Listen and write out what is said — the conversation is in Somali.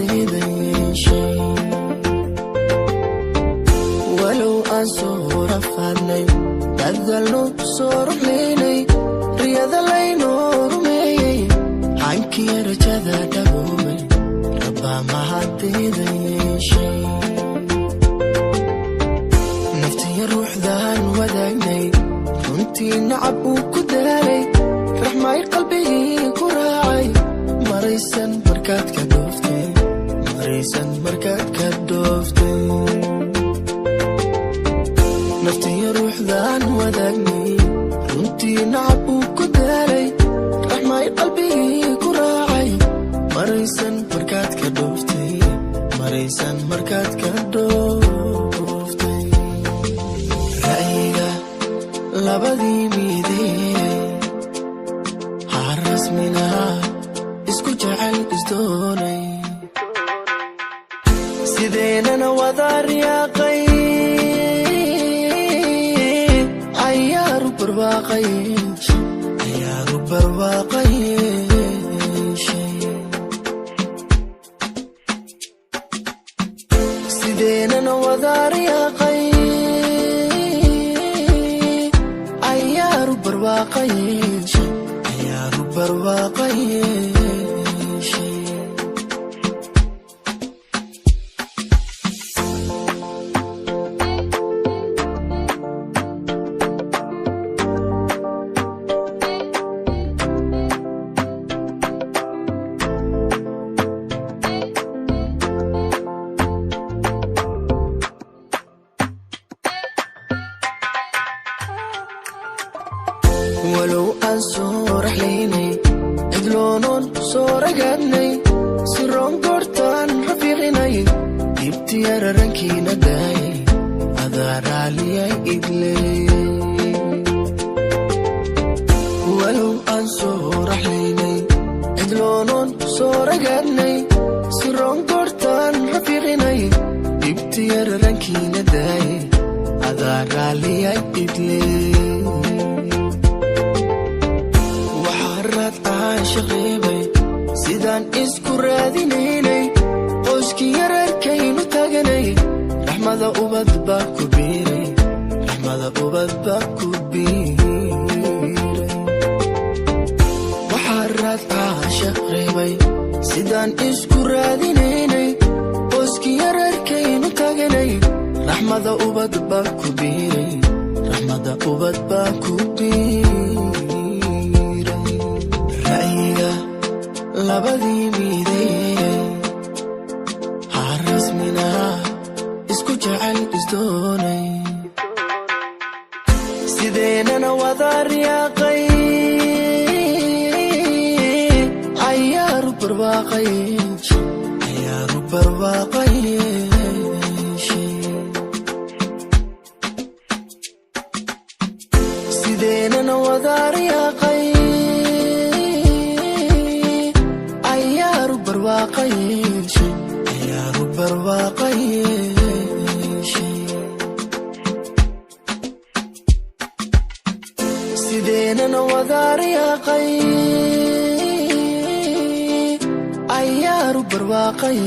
mahadida yeeshay walow aan soo rafaadnay dadaalno soo ruxlaynay riyada laynoo rumeeyey hankii rajada dhaboobay rabbaa mahadida yeeshay naftiya ruuxdaan wadaagnay runtii nacab uu ku daalay raxmay qalbigii ku raacay maraysan markaad ka dhooftay maraysan markaad ka dhooftay naftiya ruuxdaan wadaagnay runtii nacab uu ku daalay raxmay qalbigii ku raacay maraysan markaad ka dhooftay maraysan markaad ka dhooftay ra'yiga labadii midee harasmina isku jecel isdoonay sideenana wada riyaaqay ayaaru barwaaqay sideenana wada riyaaqay ayaaru barwaaqay walow aan soo raxlaynay cidloonoon soo ragaadnay siroon goortaan rafiiqinay dibtiya rarankiina daayay adaa raaliyay idley walow aan soo raxlaynay cidloonoon soo ragaadnay siroon goortaan rafiiqinay dibtiya rarankiina daayay adaa raaliyay idley shaqeybay sidaan isku raadinaynay qoyskii yararkaynu taganay raxmada ubad baa ku biiray raxmada ubad baa ku biiray waxaa raadcaa shaqeybay sidaan isku raadinaynay qoyskii yararkaynu taganay raxmada ubad baa ku biiray raxmada ubad baa ku biiray labadii midee harasmina isku jecel isdoonay sideenana wada riyaaqay ayaaru barwaaqay sideenana wada riyaaqay sideenana wada riyaaqay ayaaru barwaaqay